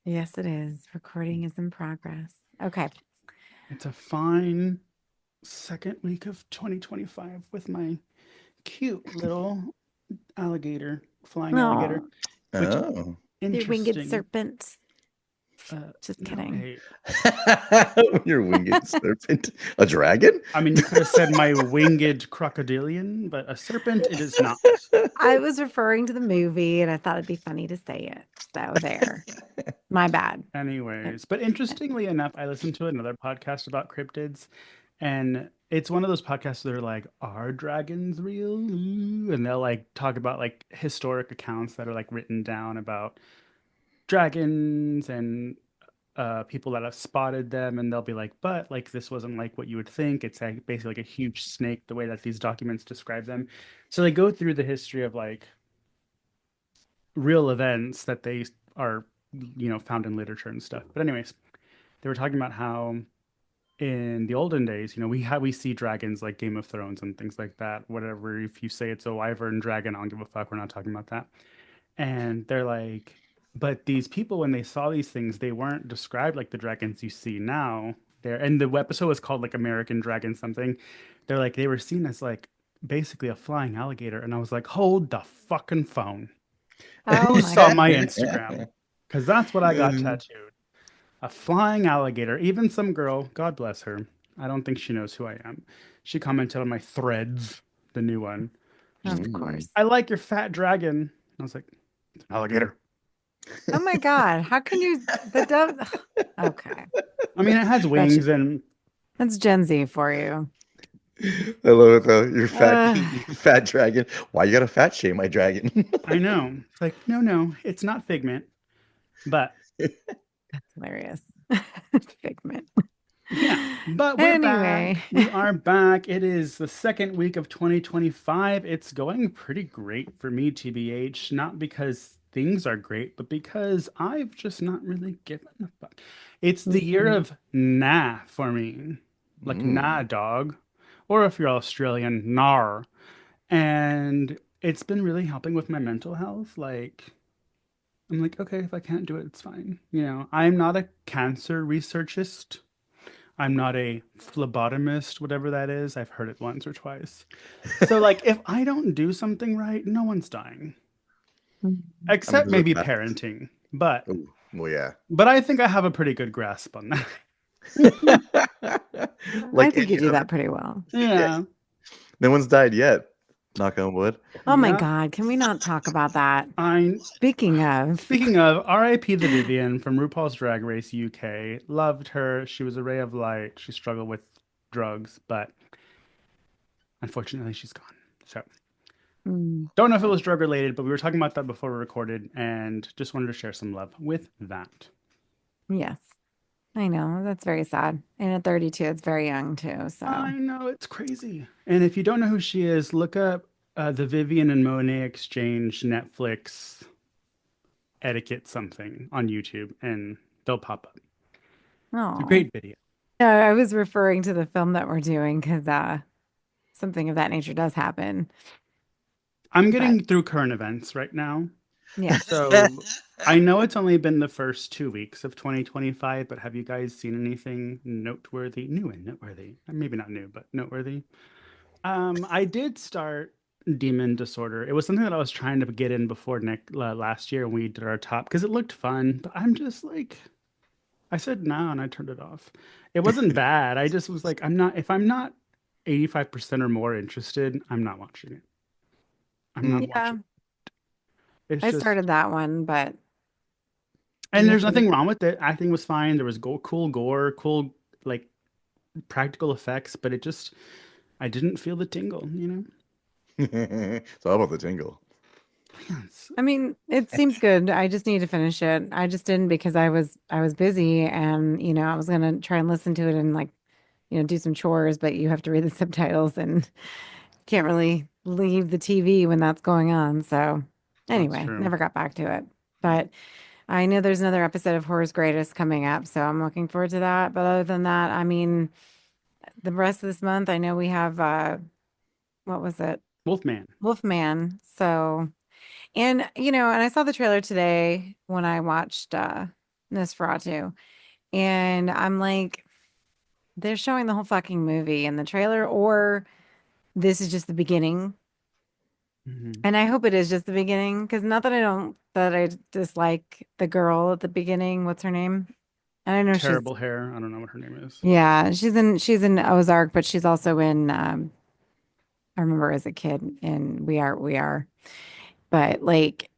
Yes, it is. Recording is in progress. Okay. It's a fine second week of 2025 with my cute little alligator, flying alligator, No, which Oh. your winged interesting. serpent. Just No, kidding. hey, Your winged serpent. A dragon? I mean, you could have said my winged crocodilian, but a serpent it is not. I was referring to the movie and I thought it'd be funny to say it. So there. My bad. It- Anyways, but interestingly enough, I listened to another podcast about cryptids, and it's one of those podcasts that are like, "Are dragons real?" Ooh," and they'll like talk about like historic accounts that are like written down about dragons and people that have spotted them, and they'll be like, "But like this wasn't like what you would think. It's like basically like a huge snake, the way that these documents describe them." So they go through the history of like real events that they are, found in literature and stuff. But anyways, they were talking about how in the olden days, we see dragons like Game of Thrones and things like that. Whatever, if you say it's a wyvern dragon, I don't give a fuck. We're not talking about that. And they're like, but these people, when they saw these things, they weren't described like the dragons you see now. There, and the episode was called like American Dragon something. They're like they were seen as like basically a flying alligator, and I was like, hold the fucking phone. Oh Who my saw my God. Instagram? Because that's what I got tattooed. A flying alligator. Even some girl, God bless her. I don't think she knows who I am. She commented on my threads, the new one. She's Of like, Mm. course. I like your fat dragon. I was like, it's an alligator. Oh my God. How can you the dove? Okay. I mean, it has That's wings and that's Gen Z for you. I love it though. You're fat, Uh, you fat dragon. Why you gotta fat shame my dragon? I know. It's like, no, no, it's not Figment. But that's hilarious. Figment. yeah, but we're back. Anyway. We are back. It is the second week of 2025. It's going pretty great for me, TBH. Not because things are great, but because I've just not really given a fuck. It's the year Mhm. of nah for me. Like nah, Mm. dog. Or if you're Australian, nar. And it's been really helping with my mental health. Like, I'm like, okay, if I can't do it, it's fine. I'm not a cancer researchist. I'm not a phlebotomist, whatever that is. I've heard it once or twice. So, like, if I don't do something right, no one's dying, I mean, except there's a maybe fast. parenting. But, Oh, well, yeah. but I think I have a pretty good grasp on that. I Like think you any do other. that pretty well. Yeah. Yeah, No one's died yet. Knock on wood. Oh my yeah. God, can we not talk about that? I Speaking of, Speaking of R.I.P. the Vivian from RuPaul's Drag Race UK, loved her. She was a ray of light. She struggled with drugs, but unfortunately, she's gone. So Mm, don't know if it was drug related, but we were talking about that before we recorded, and just wanted to share some love with that. yes, I know that's very sad. And at 32, it's very young too. I So, know it's crazy. And if you don't know who she is, look up the Vivian and Monet Exchange Netflix etiquette something on YouTube, and they'll pop up. It's a oh, great video. no, I was referring to the film that we're doing because something of that nature does happen. I'm But getting through current events right now. yes, So I know it's only been the first 2 weeks of 2025, but have you guys seen anything noteworthy, new and noteworthy? Maybe not new, but noteworthy. I did start Demon Disorder. It was something that I was trying to get in before last year when we did our top because it looked fun, but I'm just like, I said no and I turned it off. It wasn't bad. I just was like, if I'm not 85% or more interested, I'm not watching it. I'm not Mm. yeah, watching. It's I just, started that one, but and there's nothing. nothing wrong with it. Acting was fine. There was cool gore, cool like practical effects, but I didn't feel the tingle. It's all about the tingle. Yes. I mean, it seems good. I just need to finish it. I just didn't because I was busy and I was gonna try and listen to it and like do some chores, but you have to read the subtitles and can't really leave the TV when that's going on. So That's anyway, true. never got back to it. But I know there's another episode of Horror's Greatest coming up, so I'm looking forward to that. But other than that, I mean, the rest of this month, I know we have what was it? Wolfman. Wolfman. So, and I saw the trailer today when I watched Nosferatu. And I'm like, they're showing the whole fucking movie in the trailer, or this is just the beginning. Mhm. And I hope it is just the beginning, because not that I dislike the girl at the beginning. What's her name? And I know she's, Terrible hair. I don't know what her name is. yeah, she's in Ozark, but she's also in, I remember as a kid in We Are. But like,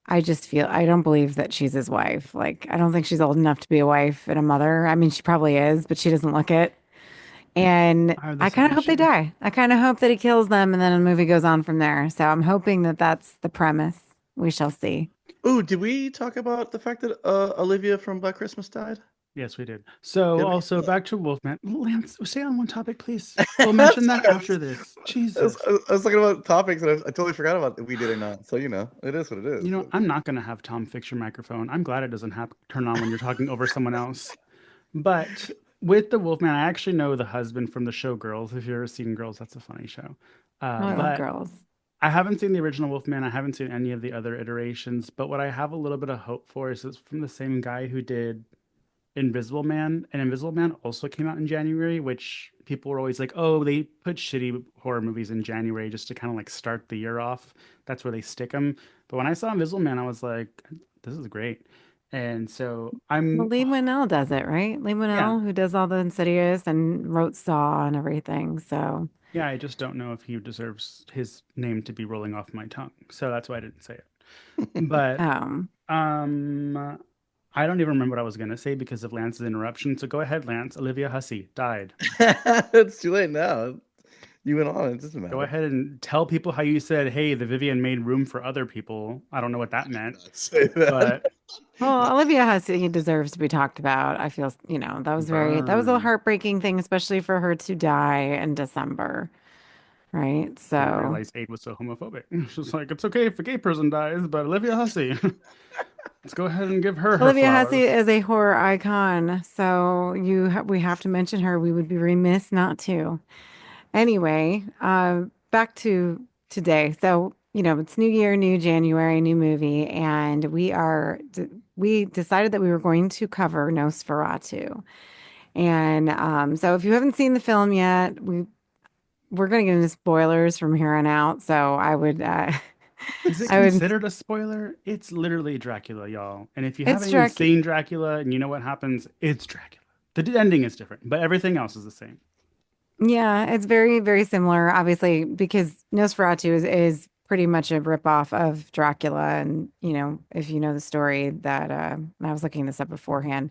I just feel I don't believe that she's his wife. Like, I don't think she's old enough to be a wife and a mother. I mean, she probably is, but she doesn't look it. And I have the I kind same of hope they issue. die. I kind of hope that he kills them and then the movie goes on from there. So I'm hoping that that's the premise. We shall see. Ooh, did we talk about the fact that Olivia from Black Christmas died? Yes, we did. So Did we? also back to Wolfman. Lance, stay on one topic, please. We'll I'm mention that sorry. after this. Jesus. I was talking about topics and I totally forgot about if we did or not. So, it is what it You is. know, I'm not gonna have Tom fix your microphone. I'm glad it doesn't have turn on when you're talking over someone else. But with the Wolfman, I actually know the husband from the show Girls. If you've ever seen Girls, that's a funny show. Oh, I love But girls. I haven't seen the original Wolfman. I haven't seen any of the other iterations. But what I have a little bit of hope for is it's from the same guy who did Invisible Man, and Invisible Man also came out in January, which people were always like, "Oh, they put shitty horror movies in January just to kind of like start the year off. That's where they stick them." But when I saw Invisible Man, I was like, "This is great." And so Well, I'm, Lee Winnell does it, right? Lee yeah, Winnell, who does all the Insidious and wrote Saw and everything. So, yeah, I just don't know if he deserves his name to be rolling off my tongue. So that's why I didn't say it. But um, um, I don't even remember what I was gonna say because of Lance's interruption. So go ahead, Lance. Olivia Hussey died. It's too late now. You went on. It doesn't Go matter. ahead and tell people how you said, "Hey, the Vivian made room for other people." I don't know what that I did meant, not say that. but well, Olivia Hussey deserves to be talked about. I feel, that was a burn. heartbreaking thing, especially for her to die in December, right? Didn't So, realize Aid was so homophobic. It's just like it's okay if a gay person dies, but Olivia Hussey, let's go ahead and give her her Olivia Hussey flowers. is a horror icon, so we have to mention her. We would be remiss not to. Anyway, back to today. So, it's New Year, new January, new movie, and we decided that we were going to cover Nosferatu. And so if you haven't seen the film yet, we're going to get into spoilers from here on out. So Is it I would, considered a spoiler? It's literally Dracula, y'all. And if you it's haven't even Dracula. seen Dracula and you know what happens, it's Dracula. The ending is different, but everything else is the same. Yeah, it's very, very similar, obviously, because Nosferatu is pretty much a ripoff of Dracula. And, if you know the story that I was looking this up beforehand,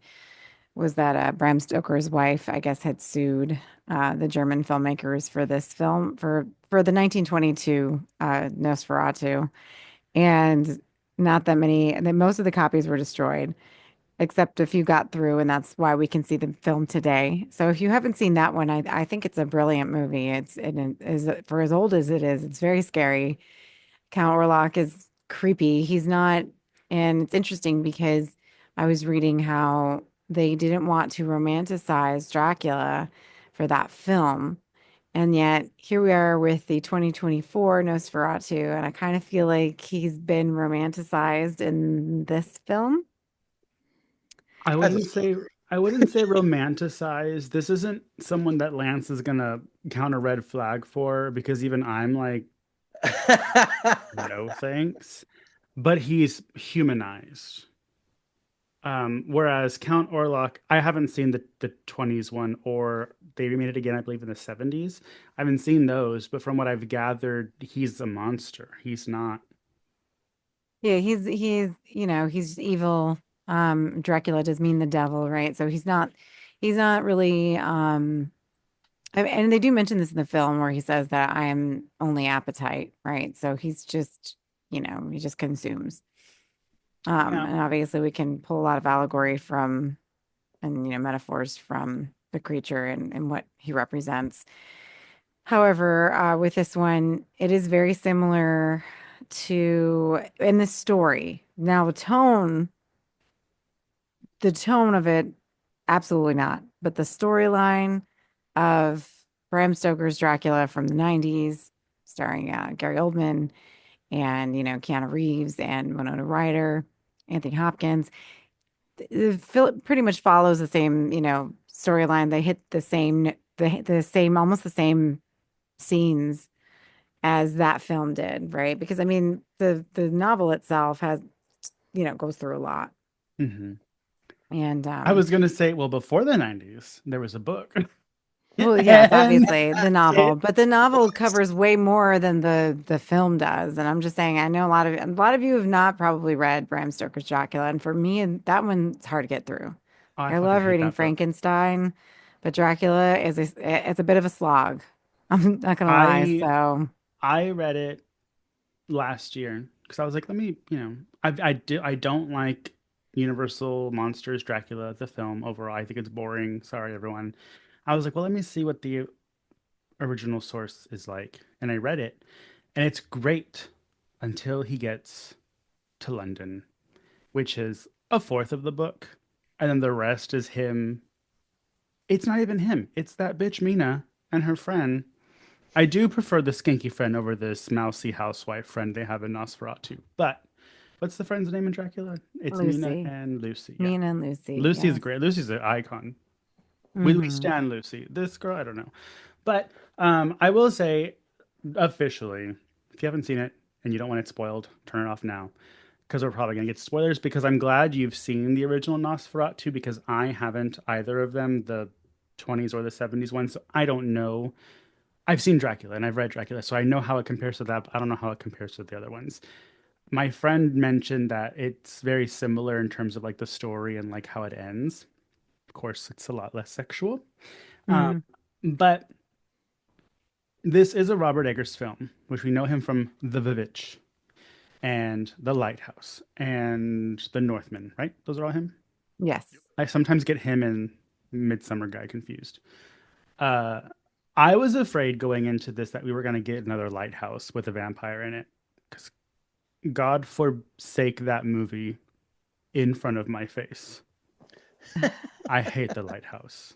was that Bram Stoker's wife, I guess, had sued the German filmmakers for this film for the 1922 Nosferatu, and not that many, that most of the copies were destroyed, except a few got through, and that's why we can see the film today. So if you haven't seen that one, I think it's a brilliant movie. It is for as old as it is, it's very scary. Count Orlok is creepy. He's not, and it's interesting because I was reading how they didn't want to romanticize Dracula for that film. And yet here we are with the 2024 Nosferatu, and I kind of feel like he's been romanticized in this film. I As a wouldn't say celebrity. I wouldn't say romanticize. This isn't someone that Lance is gonna count a red flag for because even I'm like, no thanks. But he's humanized. Whereas Count Orlok, I haven't seen the 20s one or they remade it again, I believe in the 70s. I haven't seen those, but from what I've gathered, he's a monster. He's not. Yeah, he's evil. Dracula does mean the devil, right? So he's not really and they do mention this in the film where he says that I am only appetite, right? So he's just, he just consumes. Yeah. And obviously we can pull a lot of allegory from and metaphors from the creature and what he represents. However, with this one, it is very similar to in the story. Now, the tone of it, absolutely not. But the storyline of Bram Stoker's Dracula from the 90s, starring Gary Oldman and, Keanu Reeves and Winona Ryder, Anthony Hopkins. pretty much follows the same, storyline. They hit the same, almost the same scenes as that film did, right? Because I mean, the novel itself has, goes through a lot. Hmm. And I was gonna say, well, before the 90s, there was a book. well, yes, And obviously the novel, it, but the novel covers way more than the film does. And I'm just saying, I know a lot of you have not probably read Bram Stoker's Dracula, and for me, that one's hard to get through. oh, I I fucking love hate reading that book. Frankenstein, but Dracula it's a bit of a slog. I'm not gonna lie. I So, I read it last year because I was like, let me, I don't like Universal Monsters Dracula the film overall. I think it's boring. Sorry, everyone. I was like, well, let me see what the original source is like, and I read it, and it's great until he gets to London, which is a fourth of the book, and then the rest is him. It's not even him. It's that bitch Mina and her friend. I do prefer the skinky friend over this mousy housewife friend they have in Nosferatu. But what's the friend's name in Dracula? It's Mina Lucy, and Lucy. Yeah. Mina and Lucy, Lucy's yes. great. Lucy's an icon. We Hmm. stand Lucy. This girl, I don't know. But I will say officially, if you haven't seen it and you don't want it spoiled, turn it off now. Because we're probably going to get spoilers. Because I'm glad you've seen the original Nosferatu because I haven't either of them, the 20s or the 70s one. So I don't know. I've seen Dracula and I've read Dracula, so I know how it compares to that, but I don't know how it compares to the other ones. My friend mentioned that it's very similar in terms of like the story and like how it ends. Of course, it's a lot less sexual. Um, Hmm. but this is a Robert Eggers film, which we know him from The Vivitch and The Lighthouse and The Northman, right? Those are all him. Yes. I sometimes get him and Midsummer Guy confused. Uh, I was afraid going into this that we were going to get another Lighthouse with a vampire in it. Because God forsake that movie in front of my face. I hate the Lighthouse.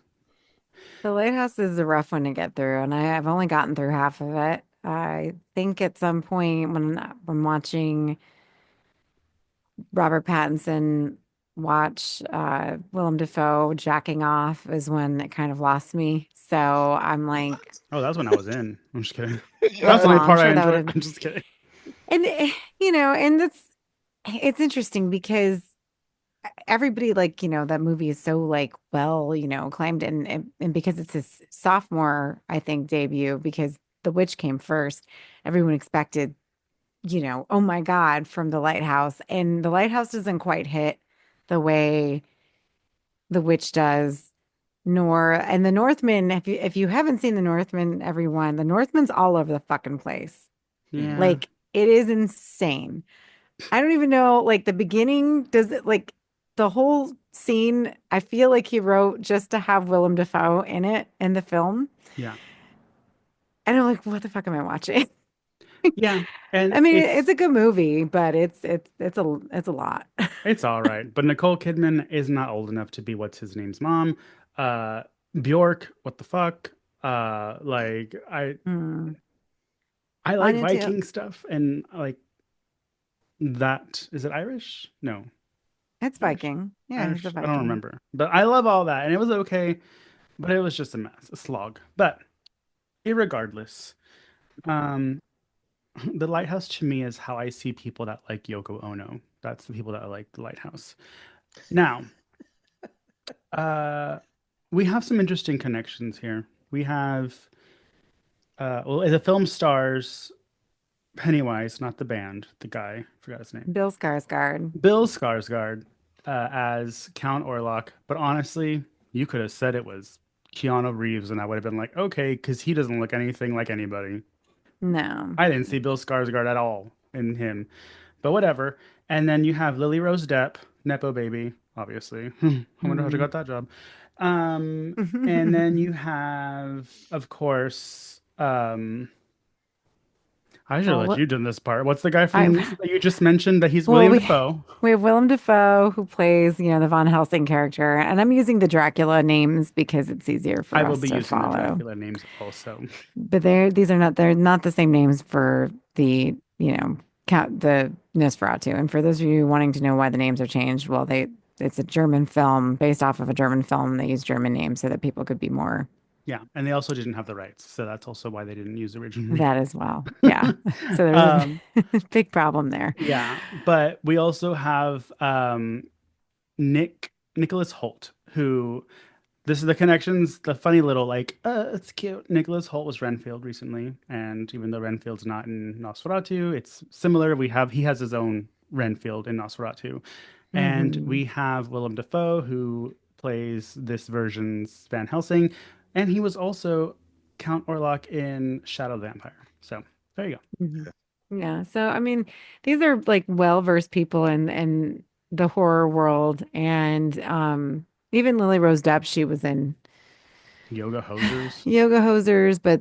The Lighthouse is a rough one to get through, and I've only gotten through half of it. I think at some point when watching Robert Pattinson watch Willem Dafoe jacking off is when it kind of lost me. So I'm like, Oh, that's when I was in. I'm just kidding. That's the only well, I'm part I sure that would enjoyed. have, I'm just kidding. and and it's interesting because everybody like, that movie is so like well, acclaimed and because it's his sophomore, I think, debut because The Witch came first, everyone expected, oh my God, from The Lighthouse. And The Lighthouse doesn't quite hit the way The Witch does, nor and The Northman, if you haven't seen The Northman, everyone, The Northman's all over the fucking place. Yeah. Like it is insane. I don't even know, like the beginning, does it like the whole scene, I feel like he wrote just to have Willem Dafoe in it in the film. Yeah. And I'm like, what the fuck am I watching? Yeah. And I mean, it's it's a good movie, but it's a lot. it's all right. But Nicole Kidman is not old enough to be what's his name's mom. Uh Bjork, what the fuck? Like Hmm. I like Anya Taylor, Viking stuff and like that. Is it Irish? No. it's Irish? Viking. Yeah, he's a Irish? I don't Viking. remember. But I love all that. And it was okay, but it was just a mess, a slog. But irregardless, um, the lighthouse to me is how I see people that like Yoko Ono. That's the people that like the lighthouse. Now, uh, we have some interesting connections here. We have, well, the film stars Pennywise, not the band, the guy, forgot his name. Bill Skarsgård. Bill Skarsgård as Count Orlok, but honestly, you could have said it was Keanu Reeves, and I would have been like, okay, because he doesn't look anything like anybody. No. I didn't see Bill Skarsgård at all in him, but whatever. And then you have Lily Rose Depp, Nepo baby, obviously. I wonder how she Hmm. got that job. And then you have, of course, I should have Well, let you do this part. What's the guy I from that you just mentioned that he's well William we Dafoe? we have Willem Dafoe who plays, the Von Helsing character, and I'm using the Dracula names because it's easier I for will us be to using the follow. Dracula names also. But they're not the same names for the, count the Nosferatu. And for those of you wanting to know why the names are changed, well, it's a German film based off of a German film. They use German names so that people could be more Yeah, and they also didn't have the rights, so that's also why they didn't use the original that name. as well. Yeah. So there's Um, a big problem there. yeah, but we also have Nicholas Holt, who this is the connections, the funny little like, it's cute. Nicholas Holt was Renfield recently, and even though Renfield's not in Nosferatu, it's similar. He has his own Renfield in Nosferatu, and Hmm. we have Willem Dafoe who plays this version's Van Helsing, and he was also Count Orlok in Shadow the Vampire. So there you go. Hmm. Yeah. So I mean, these are like well-versed people in the horror world, and even Lily Rose Depp, she was in Yoga hosers. Yoga Hosers, but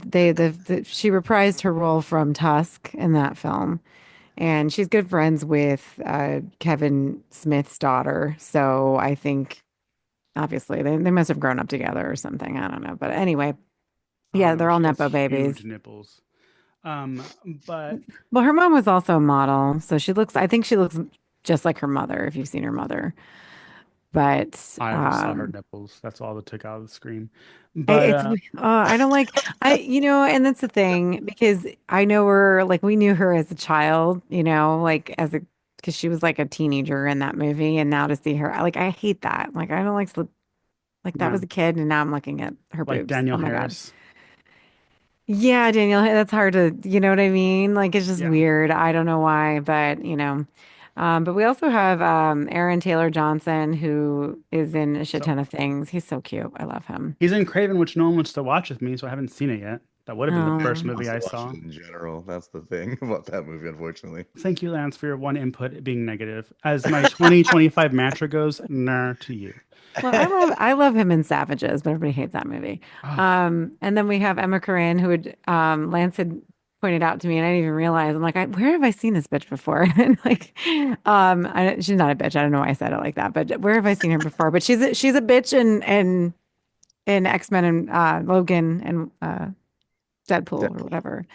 she reprised her role from Tusk in that film. And she's good friends with Kevin Smith's daughter. So I think obviously they must have grown up together or something. I don't know. But anyway, I don't yeah, know. they're all She has Nepo huge babies. nipples. But Well, her mom was also a model. So I think she looks just like her mother if you've seen her mother. But I just saw her nipples. That's all that took out of the screen. But it's I don't like and that's the thing because I know her like we knew her as a child, like as a because she was like a teenager in that movie, and now to see her, like I hate that. Like I don't like that yeah, was a kid, and now I'm looking at her like boobs. Daniel Oh my God. Harris. Yeah, Daniel, that's hard to, you know what I mean? Like it's just Yeah. weird. I don't know why, but but we also have Aaron Taylor Johnson who is in a shit So ton of things. He's so cute. I love him. he's in Craven, which no one wants to watch with me, so I haven't seen it yet. That would have been the first Oh. movie Wants to I watch it saw. in general. That's the thing about that movie, unfortunately. Thank you, Lance, for your one input being negative. As my 2025 mantra goes, nah to you. Well, I love him in Savages, but everybody hates that movie. Oh, And then we have Emma Corrin, who would Lance had pointed out to me, and I didn't even realize. I'm like, where have I seen this bitch before? And like, she's not a bitch. I don't know why I said it like that, but where have I seen her before? But she's a bitch in X-Men and Logan and Deadpool or Deadpool. whatever.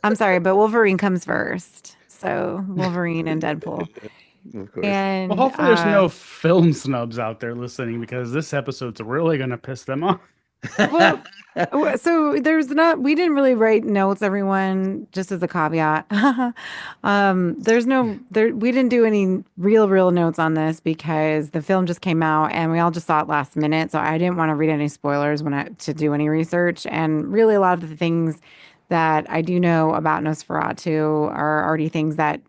I'm sorry, but Wolverine comes first. So Wolverine and Deadpool. Of course. well, And hopefully there's no film snubs out there listening because this episode's really gonna piss them off. well, so we didn't really write notes, everyone, just as a caveat. We didn't do any real notes on this because the film just came out and we all just saw it last minute. So I didn't want to read any spoilers to do any research. And really, a lot of the things that I do know about Nosferatu are already things that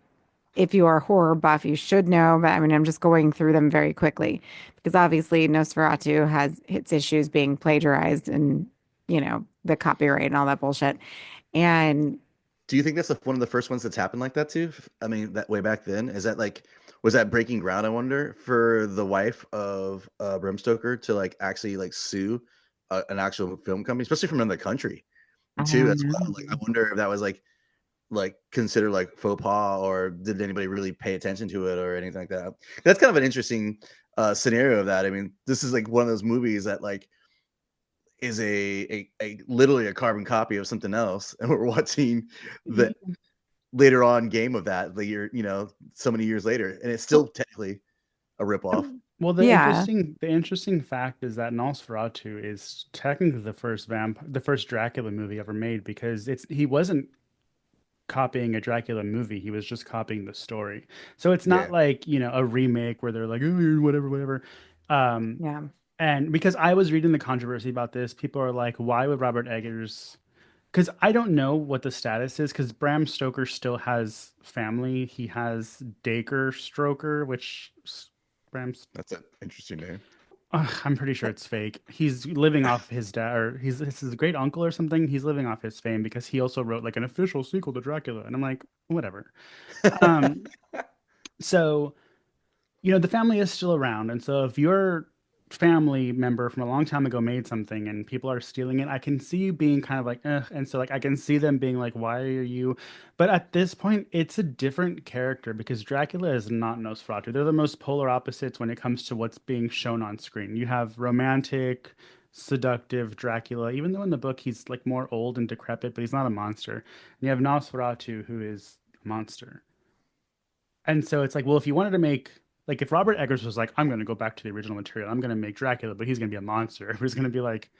if you are a horror buff, you should know. But I mean, I'm just going through them very quickly because obviously Nosferatu has its issues being plagiarized and, the copyright and all that bullshit. And Do you think that's one of the first ones that's happened like that too? I mean, that way back then, is that like, was that breaking ground? I wonder for the wife of Bram Stoker to like actually like sue an actual film company, especially from another country I too. don't That's wild. Like, I know. wonder if that was like considered like faux pas, or did anybody really pay attention to it or anything like that? That's kind of an interesting scenario of that. I mean, this is like one of those movies that like is a literally a carbon copy of something else, and we're watching the later on game of that the year, so many years later, and it's still Well, technically a ripoff. Well, yeah. the interesting fact is that Nosferatu is technically the first Dracula movie ever made because he wasn't copying a Dracula movie. He was just copying the story. So it's not Yeah, like, a remake where they're like, oh, whatever, whatever. Um, Yeah. and because I was reading the controversy about this, people are like, why would Robert Eggers? Because I don't know what the status is, because Bram Stoker still has family. He has Dacre Stroker, which Bram that's an interesting name. I'm pretty sure it's fake. He's living off his dad, or he's his great uncle or something. He's living off his fame because he also wrote like an official sequel to Dracula, and I'm like, whatever. Um, so the family is still around, and so if your family member from a long time ago made something and people are stealing it, I can see you being kind of like, ugh, and so like I can see them being like, why are you? But at this point, it's a different character because Dracula is not Nosferatu. They're the most polar opposites when it comes to what's being shown on screen. You have romantic, seductive Dracula, even though in the book he's like more old and decrepit, but he's not a monster. And you have Nosferatu, who is a monster. And so it's like, well, if you wanted to make Like if Robert Eggers was like, I'm going to go back to the original material, I'm going to make Dracula, but he's going to be a monster. Everybody's going to be like,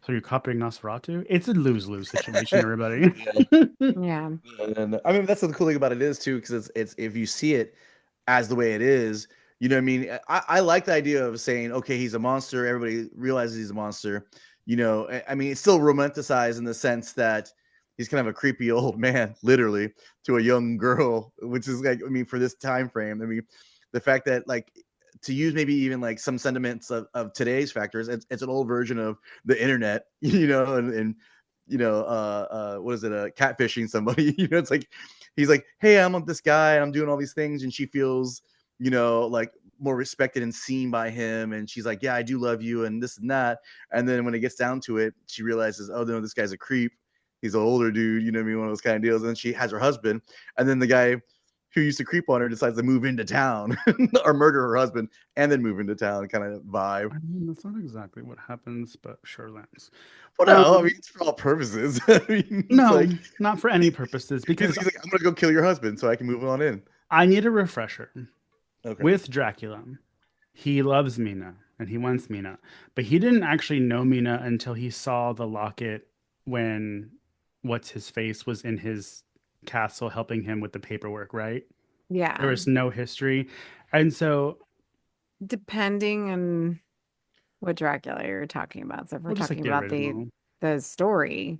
so you're copying Nosferatu? It's a lose-lose situation, everybody. Yeah. Yeah. And I mean, that's the cool thing about it is too, because it's if you see it as the way it is, you know what I mean? I like the idea of saying, okay, he's a monster. Everybody realizes he's a monster. You know, I mean, it's still romanticized in the sense that he's kind of a creepy old man, literally, to a young girl, which is like, I mean, for this time frame, I mean, the fact that like to use maybe even like some sentiments of today's factors, it's an old version of the internet, you know, and you know, what is it, catfishing somebody, you know, it's like, he's like, hey, I'm this guy, and I'm doing all these things, and she feels, you know, like more respected and seen by him, and she's like, yeah, I do love you, and this and that, and then when it gets down to it, she realizes, oh no, this guy's a creep, he's an older dude, you know what I mean, one of those kind of deals, and then she has her husband, and then the guy who used to creep on her decides to move into town or murder her husband and then move into town kind of vibe. I mean, that's not exactly what happens, but sure, Lance. Well, no, I mean, Um, it's for all purposes. I mean, it's no, like not for any purposes, because he's like, I'm gonna go kill your husband so I can move on in. I need a refresher. Okay. With Dracula, he loves Mina and he wants Mina, but he didn't actually know Mina until he saw the locket when what's his face was in his castle helping him with the paperwork, right? There Yeah. was no history. And so Depending on what Dracula you're talking about. So if we're we'll just like talking the about original. the story,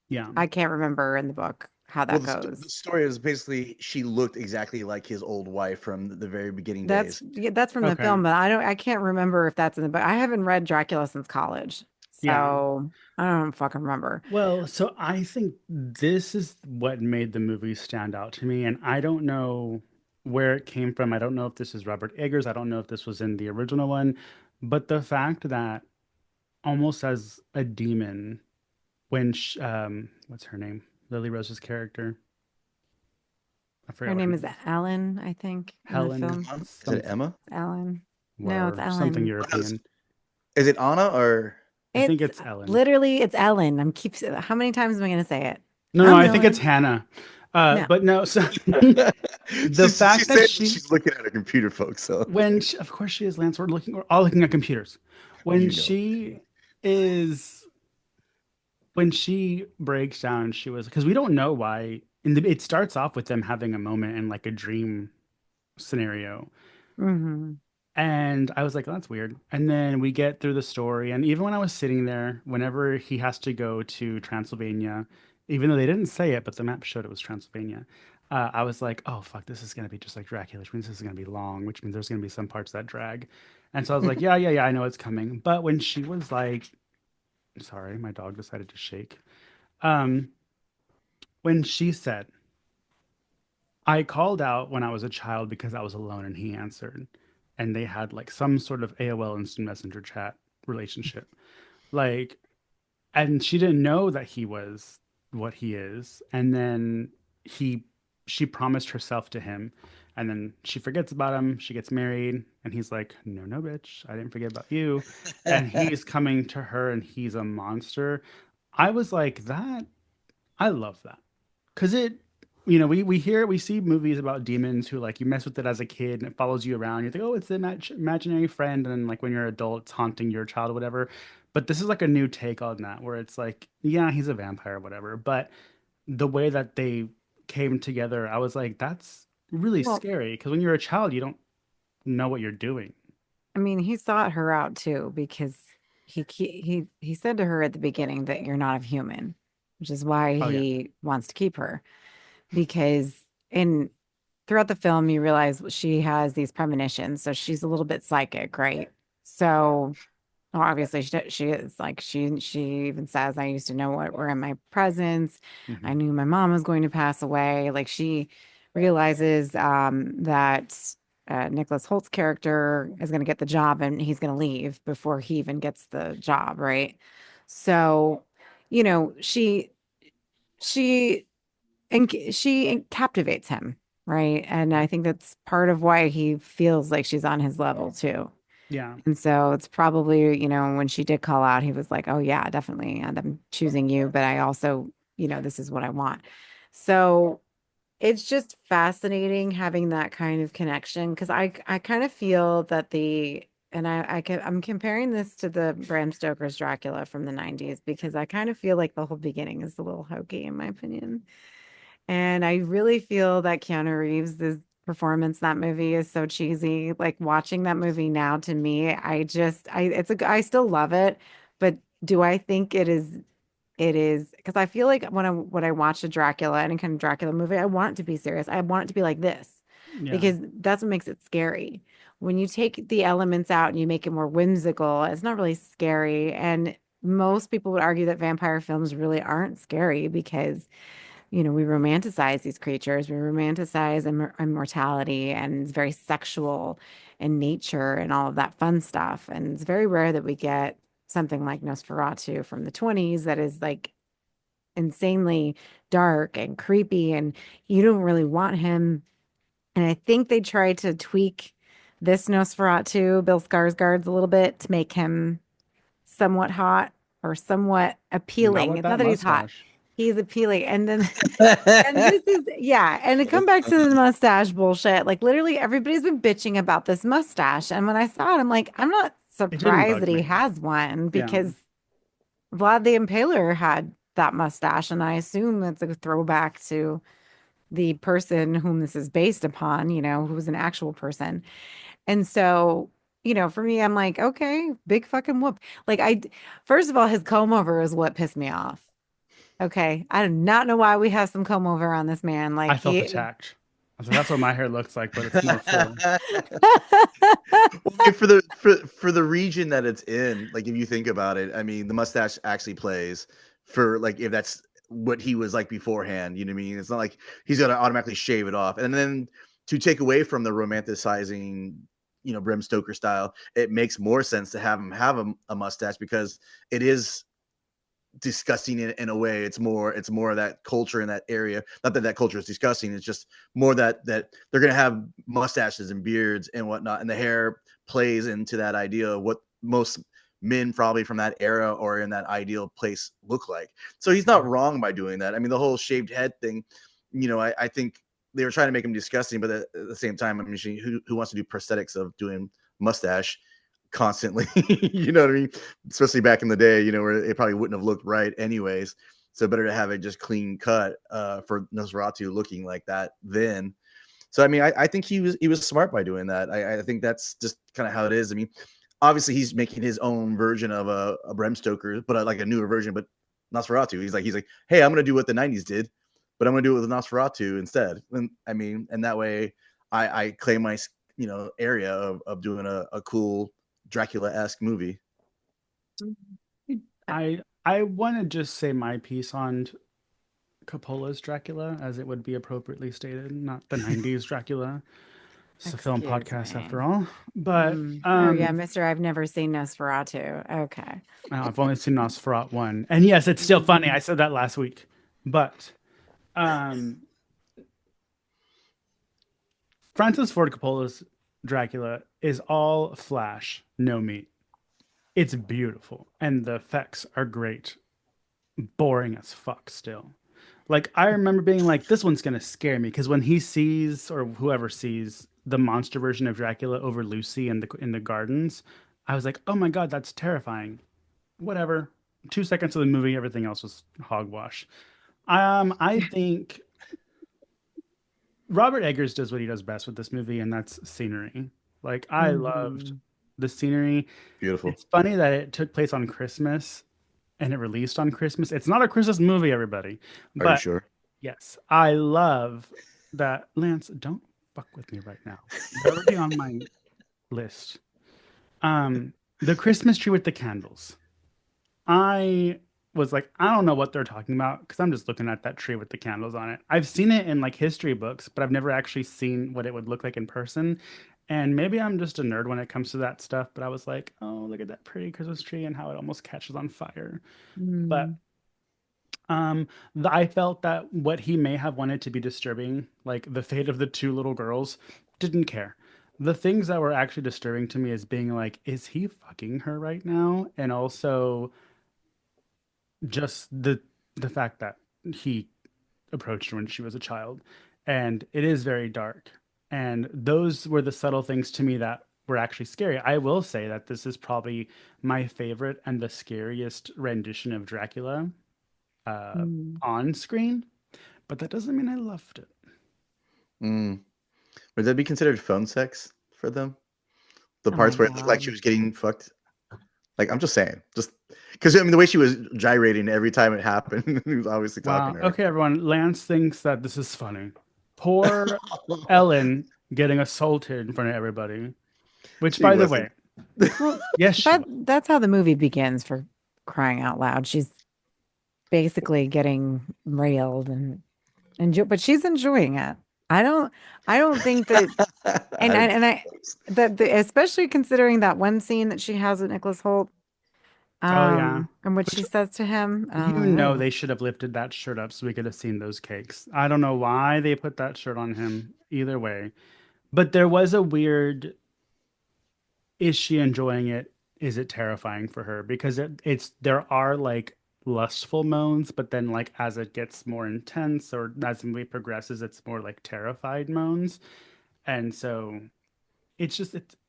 Yeah. I can't remember in the book how Well, that the goes. story is basically she looked exactly like his old wife from the very beginning That's days. yeah, that's from the Okay. film, but I can't remember if that's in the book. I haven't read Dracula since college, Yeah. so I don't fucking remember. Well, so I think this is what made the movie stand out to me, and I don't know where it came from. I don't know if this is Robert Eggers. I don't know if this was in the original one, but the fact that almost as a demon, when what's her name? Lily Rose's character. I Her forgot what her name name is is. Alan, I think, in the Helen, film. Is it something, Emma? It's Alan. No, it's whatever, something Ellen. Oh, no, European. is it Anna or I think It's it's Ellen. literally it's Ellen. I'm keep. How many times am I going to say it? No, no, I'm I think it's Ellen. Hannah. No. But no, so the she fact that said she's looking at a computer, folks? So of course she is, Lance, we're all looking at computers. When you know. she is when she breaks down, she was because we don't know why it starts off with them having a moment in like a dream scenario. Hmm. And I was like, oh, that's weird. And then we get through the story. And even when I was sitting there, whenever he has to go to Transylvania, even though they didn't say it, but the map showed it was Transylvania, I was like, oh, fuck, this is going to be just like Dracula, which means this is going to be long, which means there's going to be some parts that drag. And so I was like, yeah, yeah, yeah, I know it's coming. But when she was like, sorry, my dog decided to shake. Um, when she said, I called out when I was a child because I was alone and he answered. And they had like some sort of AOL Instant Messenger chat relationship. Like, and she didn't know that he was what he is. And then he, she promised herself to him. And then she forgets about him. She gets married. And he's like, no, no, bitch. I didn't forget about you. And he's coming to her and he's a monster. I was like, that, I love that because it we see movies about demons who like you mess with it as a kid and it follows you around. You think, oh, it's the imaginary friend, and then like when you're an adult, it's haunting your child or whatever. But this is like a new take on that, where it's like, yeah, he's a vampire or whatever. But the way that they came together, I was like, that's really Well, scary because when you're a child, you don't know what you're doing. I mean, he sought her out too because he said to her at the beginning that you're not a human, which is why Oh yeah. he wants to keep her. Because in throughout the film, you realize she has these premonitions, so she's a little bit psychic, right? So, well, obviously, she is like she even says, "I used to know what were in my presence. I Hmm. knew my mom was going to pass away." Like she realizes that Nicholas Holt's character is going to get the job and he's going to leave before he even gets the job, right? So, she and she captivates him, right? And I think that's part of why he feels like she's on his level too. Yeah. And so it's probably, when she did call out, he was like, "Oh yeah, definitely. And I'm choosing you, but I also, this is what I want." So it's just fascinating having that kind of connection because I kind of feel that I'm comparing this to the Bram Stoker's Dracula from the 90s because I kind of feel like the whole beginning is a little hokey in my opinion. And I really feel that Keanu Reeves' performance in that movie is so cheesy. Like watching that movie now to me, I still love it, but do I think it is because I feel like when I watch a Dracula, any kind of Dracula movie, I want it to be serious. I want it to be like this Yeah. because that's what makes it scary. When you take the elements out and you make it more whimsical, it's not really scary. And most people would argue that vampire films really aren't scary because we romanticize these creatures, we romanticize immortality, and it's very sexual in nature and all of that fun stuff. And it's very rare that we get something like Nosferatu from the 20s that is like insanely dark and creepy, and you don't really want him. And I think they tried to tweak this Nosferatu, Bill Skarsgård's a little bit to make him somewhat hot or somewhat Not appealing. with It's not that that he's hot. mustache. He's appealing. And this is, yeah. And to come back to the mustache bullshit, like literally everybody's been bitching about this mustache. And when I saw it, I'm like, I'm not It didn't surprised that bug he me. has one Yeah. because Vlad the Impaler had that mustache. And I assume it's a throwback to the person whom this is based upon, who's an actual person. And so, for me, I'm like, okay, big fucking whoop. Like, first of all, his comb over is what pissed me off. Okay. I do not know why we have some comb over on this man. I Like, felt he, attacked. I was like, that's what my hair looks like, but it's more full. Well, I mean, for the region that it's in, like if you think about it, I mean, the mustache actually plays for like if that's what he was like beforehand. You know what I mean? It's not like he's gonna automatically shave it off, and then to take away from the romanticizing, Bram Stoker style, it makes more sense to have him have a mustache because it is disgusting in a way. It's more of that culture in that area. Not that that culture is disgusting. It's just more that they're gonna have mustaches and beards and whatnot, and the hair plays into that idea of what most men probably from that era or in that ideal place look like. So he's not wrong by doing that. I mean, the whole shaved head thing, I think they were trying to make him disgusting, but at the same time, I mean, who wants to do prosthetics of doing mustache constantly? You know what I mean? Especially back in the day, where it probably wouldn't have looked right anyways. So better to have it just clean cut for Nosferatu looking like that then. So I mean, I think he was smart by doing that. I think that's just kind of how it is. I mean, obviously he's making his own version of a Bram Stoker, but like a newer version. But Nosferatu, he's like, hey, I'm gonna do what the '90s did, but I'm gonna do it with Nosferatu instead. And I mean, and that way I claim my area of doing a cool Dracula-esque movie. I want to just say my piece on Coppola's Dracula, as it would be appropriately stated, not the '90s Dracula. It's a film excuse podcast me. after all. But Oh, yeah, Mr. I've never seen Nosferatu. Okay. I've only seen Nosferatu one, and yes, it's still funny. I said that last week, but um, Francis Ford Coppola's Dracula is all flash, no meat. It's beautiful, and the effects are great. Boring as fuck still. Like I remember being like, this one's gonna scare me because when he sees or whoever sees the monster version of Dracula over Lucy in the gardens, I was like, oh my god, that's terrifying. Whatever. 2 seconds of the movie, everything else was hogwash. I think Robert Eggers does what he does best with this movie, and that's scenery. Like I loved Mhm. the scenery. Beautiful. It's funny that it took place on Christmas and it released on Christmas. It's not a Christmas movie, everybody, Are you but sure? yes, I love that. Lance, don't fuck with me right now. You're already on my list. Um, the Christmas tree with the candles. I was like, I don't know what they're talking about because I'm just looking at that tree with the candles on it. I've seen it in like history books, but I've never actually seen what it would look like in person. And maybe I'm just a nerd when it comes to that stuff, but I was like, oh, look at that pretty Christmas tree and how it almost catches on fire. But Mm. I felt that what he may have wanted to be disturbing, like the fate of the two little girls, didn't care. The things that were actually disturbing to me is being like, is he fucking her right now? And also just the fact that he approached her when she was a child. and it is very dark. And those were the subtle things to me that were actually scary. I will say that this is probably my favorite and the scariest rendition of Dracula uh, Mm. on screen, but that doesn't mean I loved it. Mm. Would that be considered phone sex for them? The Oh my parts where it looked like she God. was getting fucked. Like I'm just saying, just because I mean the way she was gyrating every time it happened, he was obviously talking Wow. to her. Okay, everyone. Lance thinks that this is funny. Poor Ellen getting assaulted in front of everybody. Which, She by the wasn't. way, Well, yes, she but was. that's how the movie begins for crying out loud. She's basically getting railed and enjoy, but she's enjoying it. I don't I don't think that and I, that especially considering that one scene that she has with Nicholas Holt, Oh, yeah. and what she Which, says to him. you know, Oh, they should have lifted that shirt up so we could have seen those cakes. I don't know why they put that shirt on him either way. But there was a weird, is she enjoying it? Is it terrifying for her? Because there are like lustful moans, but then like as it gets more intense or as the movie progresses, it's more like terrified moans. And so it's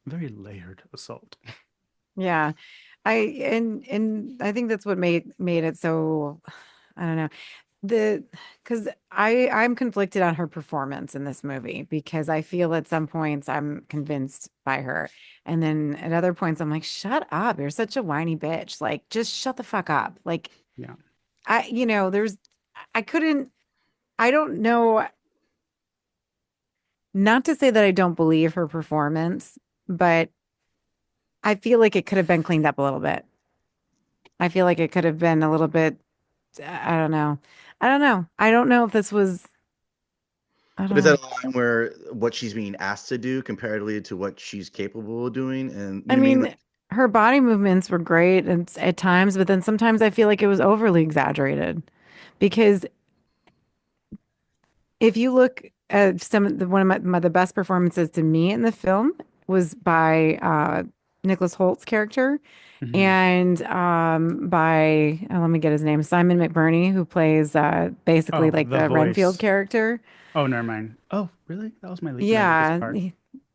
very layered assault. yeah. I and I think that's what made it so I don't know. The because I'm conflicted on her performance in this movie because I feel at some points I'm convinced by her, and then at other points I'm like, shut up, you're such a whiny bitch. Like, just shut the fuck up. Like, Yeah. there's I couldn't I don't know, not to say that I don't believe her performance, but I feel like it could have been cleaned up a little bit. I feel like it could have been a little bit, I don't know. I don't know. I don't know if this was, I but don't is that know. a line where what she's being asked to do comparatively to what she's capable of doing? And you I know what I mean? Like, mean, her body movements were great at times, but then sometimes I feel like it was overly exaggerated because if you look at some of one of the best performances to me in the film was by Nicholas Holt's character Hmm. and by let me get his name, Simon McBurney, who plays basically Oh, like the the Renfield voice. character. Oh, never mind. Oh, really? That was my weakest Yeah, part.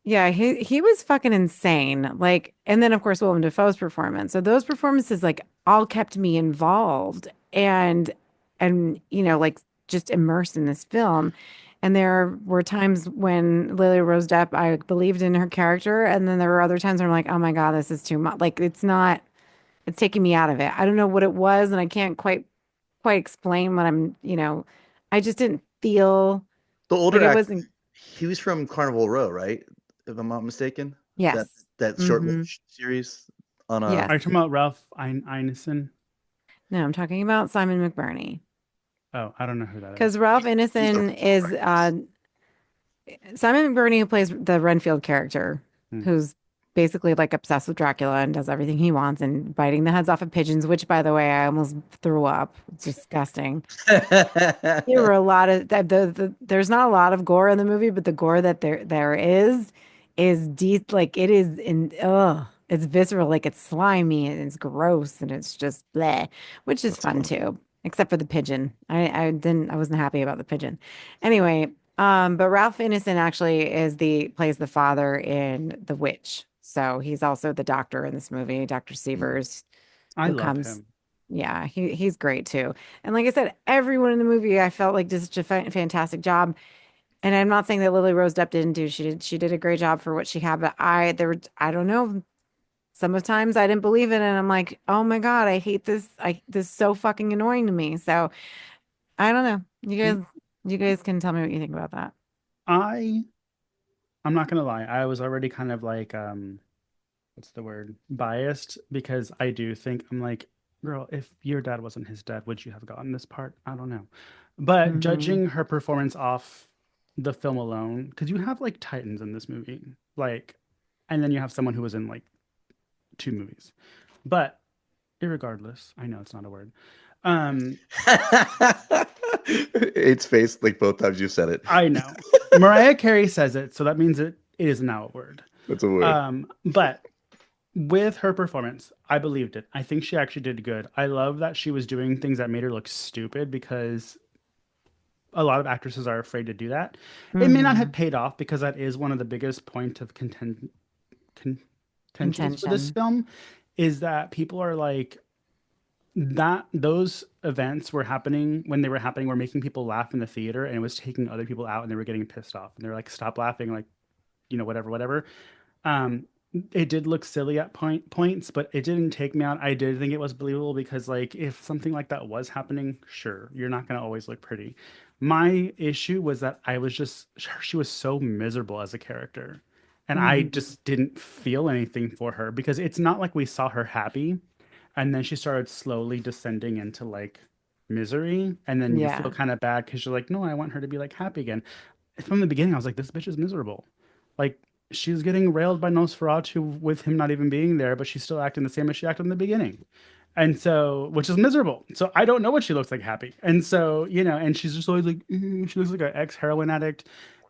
yeah, he was fucking insane. Like, and then of course Willem Dafoe's performance. So those performances like all kept me involved and like just immersed in this film. And there were times when Lily Rose Depp, I believed in her character, and then there were other times where I'm like, oh my God, this is too much. Like, it's taking me out of it. I don't know what it was, and I can't quite explain what I just didn't feel the like older it actor, wasn't. he was from Carnival Row, right? If I'm not mistaken, that Yes. that short Mm-hmm. series on Yes. Are you talking about Ralph Ineson? No, I'm talking about Simon McBurney. Oh, I don't know who that Because is. Ralph he's a Ineson is Simon McBurney, who plays the Renfield character, Hmm. who's basically like obsessed with Dracula and does everything he wants and biting the heads off of pigeons, which, by the way, I almost threw up. It's disgusting. There were a lot of there's not a lot of gore in the movie, but the gore that there is deep, like it is in it's visceral, like it's slimy and it's gross and it's just bleh, which is That's fun funny. too, except for the pigeon. I wasn't happy about the pigeon. Anyway, but Ralph Ineson actually plays the father in The Witch. So he's also the doctor in this movie, Dr. Severs, I who love comes him. yeah, he's great too. And like I said, everyone in the movie I felt like did such a fantastic job. And I'm not saying that Lily Rose Depp didn't do. She did a great job for what she had, but I don't know. Some of times I didn't believe it and I'm like, "Oh my God, I hate this. This is so fucking annoying to me." So, I don't know. You guys can tell me what you think about that. I I'm not gonna lie. I was already kind of like what's the word? Biased because I do think I'm like, girl, if your dad wasn't his dad, would you have gotten this part? I don't know. But Hmm. judging her performance off the film alone, because you have like titans in this movie, like, and then you have someone who was in like two movies. But irregardless, I know it's not a word. Um, It's face like both times you said it. I know. Mariah Carey says it, so that means it is now a word. That's a word. But with her performance, I believed it. I think she actually did good. I love that she was doing things that made her look stupid because a lot of actresses are afraid to do that. It may not have Hmm. paid off because that is one of the biggest point of contentions for this Contention. film is that people are like that those events were happening when they were happening were making people laugh in the theater and it was taking other people out and they were getting pissed off and they're like stop laughing like whatever. um, it did look silly at points, but it didn't take me out. I did think it was believable because, like, if something like that was happening, sure, you're not going to always look pretty. My issue was that I was just, she was so miserable as a character. And I Hmm. just didn't feel anything for her because it's not like we saw her happy and then she started slowly descending into like misery. And then you feel Yeah. kind of bad because you're like, no, I want her to be like happy again. From the beginning, I was like, this bitch is miserable. Like, she's getting railed by Nosferatu with him not even being there, but she's still acting the same as she acted in the beginning. And so, which is miserable. So I don't know what she looks like happy. And so, and she's just always like, she looks like an ex heroin addict.